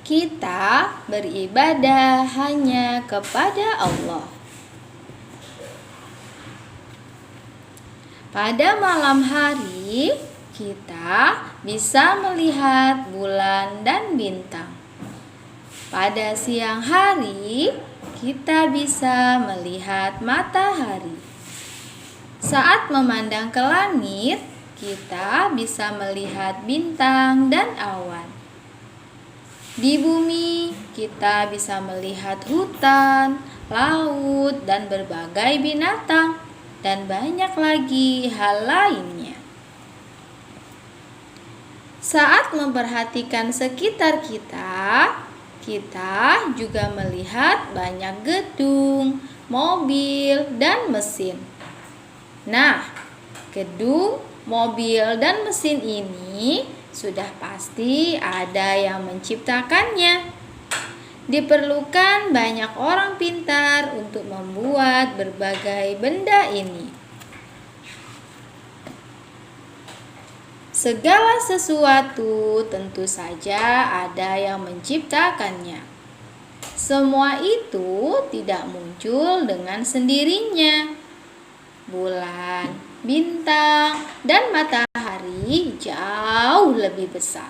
Kita beribadah hanya kepada Allah. Pada malam hari, kita bisa melihat bulan dan bintang. Pada siang hari, kita bisa melihat matahari. Saat memandang ke langit, kita bisa melihat bintang dan awan. Di bumi, kita bisa melihat hutan, laut, dan berbagai binatang, dan banyak lagi hal lainnya. Saat memperhatikan sekitar kita juga melihat banyak gedung, mobil, dan mesin. Nah, gedung, mobil, dan mesin ini sudah pasti ada yang menciptakannya. Diperlukan banyak orang pintar untuk membuat berbagai benda ini. Segala sesuatu tentu saja ada yang menciptakannya. Semua itu tidak muncul dengan sendirinya. Bulan, bintang, dan matahari jauh lebih besar.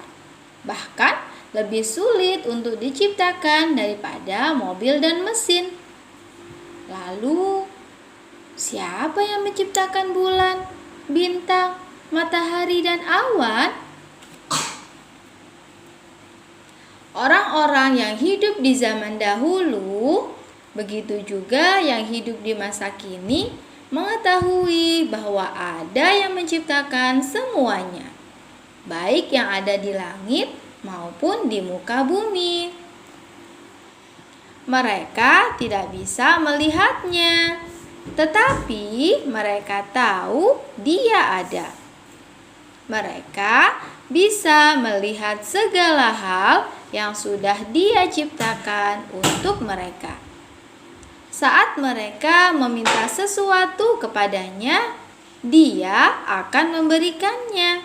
Bahkan lebih sulit untuk diciptakan daripada mobil dan mesin. Lalu, siapa yang menciptakan bulan, bintang, matahari, dan awan? Orang-orang yang hidup di zaman dahulu, begitu juga yang hidup di masa kini, mengetahui bahwa ada yang menciptakan semuanya, baik yang ada di langit maupun di muka bumi. Mereka tidak bisa melihatnya, tetapi mereka tahu Dia ada. Mereka bisa melihat segala hal yang sudah Dia ciptakan untuk mereka. Saat mereka meminta sesuatu kepadanya, Dia akan memberikannya.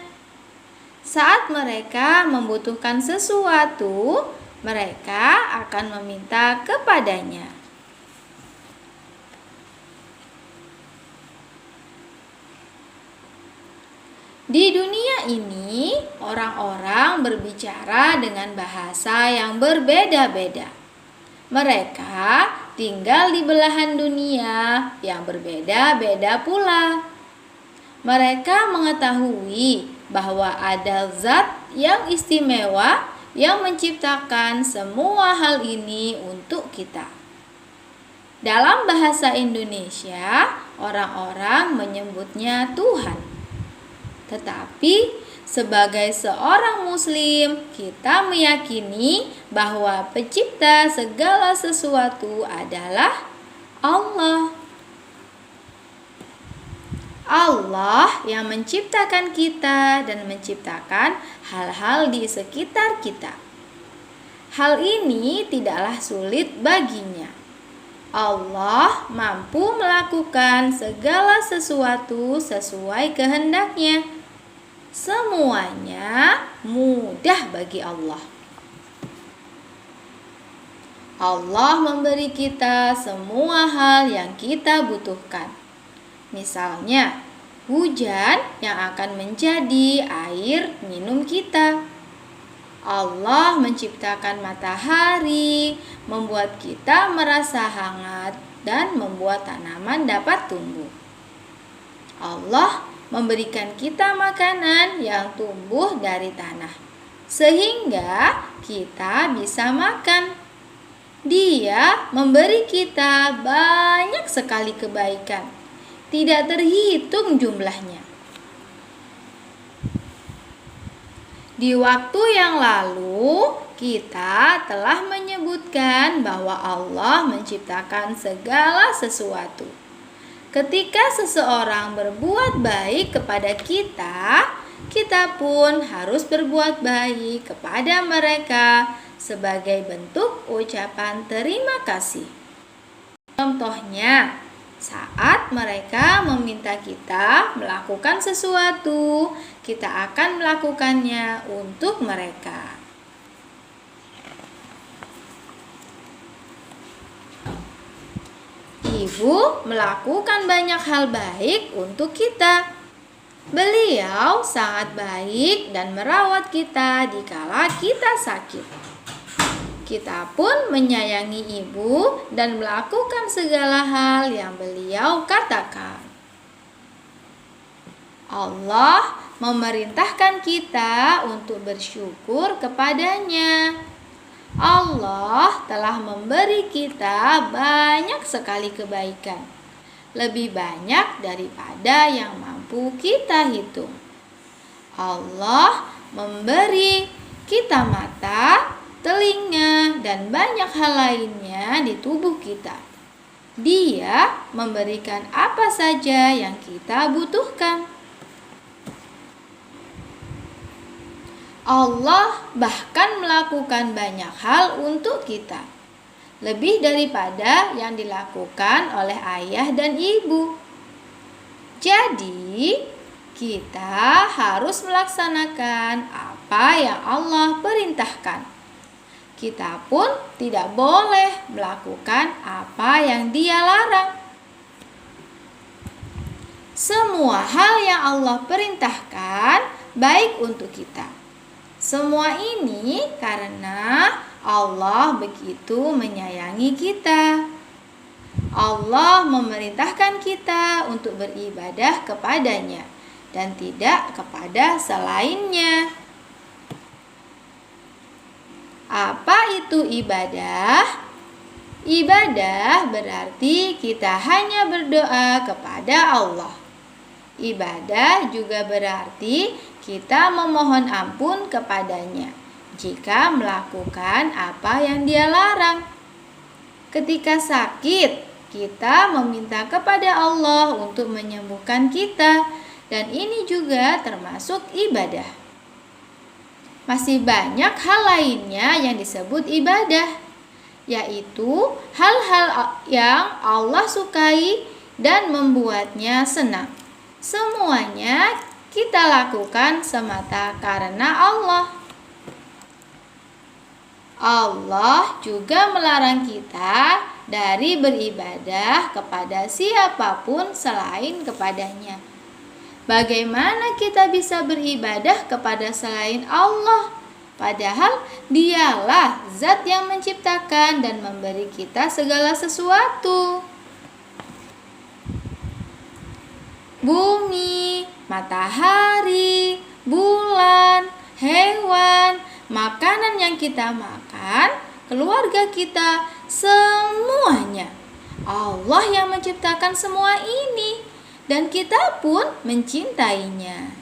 Saat mereka membutuhkan sesuatu, mereka akan meminta kepadanya. Di dunia ini, orang-orang berbicara dengan bahasa yang berbeda-beda. Mereka tinggal di belahan dunia yang berbeda-beda pula. Mereka mengetahui bahwa ada zat yang istimewa yang menciptakan semua hal ini untuk kita. Dalam bahasa Indonesia, orang-orang menyebutnya Tuhan. Tetapi sebagai seorang muslim, kita meyakini bahwa pencipta segala sesuatu adalah Allah. Allah yang menciptakan kita dan menciptakan hal-hal di sekitar kita. Hal ini tidaklah sulit baginya. Allah mampu melakukan segala sesuatu sesuai kehendaknya. Semuanya mudah bagi Allah. Allah memberi kita semua hal yang kita butuhkan. Misalnya, hujan yang akan menjadi air minum kita. Allah menciptakan matahari, membuat kita merasa hangat dan membuat tanaman dapat tumbuh. Allah memberikan kita makanan yang tumbuh dari tanah, sehingga kita bisa makan. Dia memberi kita banyak sekali kebaikan, tidak terhitung jumlahnya. Di waktu yang lalu, kita telah menyebutkan bahwa Allah menciptakan segala sesuatu. Ketika seseorang berbuat baik kepada kita, kita pun harus berbuat baik kepada mereka sebagai bentuk ucapan terima kasih. Contohnya, saat mereka meminta kita melakukan sesuatu, kita akan melakukannya untuk mereka. ibu melakukan banyak hal baik untuk kita. Beliau sangat baik dan merawat kita dikala kita sakit. Kita pun menyayangi ibu dan melakukan segala hal yang beliau katakan. Allah memerintahkan kita untuk bersyukur kepadanya. Allah telah memberi kita banyak sekali kebaikan, lebih banyak daripada yang mampu kita hitung. Allah memberi kita mata, telinga, dan banyak hal lainnya di tubuh kita. Dia memberikan apa saja yang kita butuhkan. Allah bahkan melakukan banyak hal untuk kita, lebih daripada yang dilakukan oleh ayah dan ibu. Jadi, kita harus melaksanakan apa yang Allah perintahkan. Kita pun tidak boleh melakukan apa yang Dia larang. Semua hal yang Allah perintahkan baik untuk kita. Semua ini karena Allah begitu menyayangi kita. Allah memerintahkan kita untuk beribadah kepadanya dan tidak kepada selainnya. Apa itu ibadah? Ibadah berarti kita hanya berdoa kepada Allah. Ibadah juga berarti kita memohon ampun kepadanya jika melakukan apa yang Dia larang. Ketika sakit, kita meminta kepada Allah untuk menyembuhkan kita, dan ini juga termasuk ibadah. Masih banyak hal lainnya yang disebut ibadah, yaitu hal-hal yang Allah sukai dan membuatnya senang. Semuanya kita lakukan semata karena Allah. Allah juga melarang kita dari beribadah kepada siapapun selain kepadanya. Bagaimana kita bisa beribadah kepada selain Allah? Padahal Dialah zat yang menciptakan dan memberi kita segala sesuatu. Bumi, matahari, bulan, hewan, makanan yang kita makan, keluarga kita, semuanya. Allah yang menciptakan semua ini, dan kita pun mencintainya.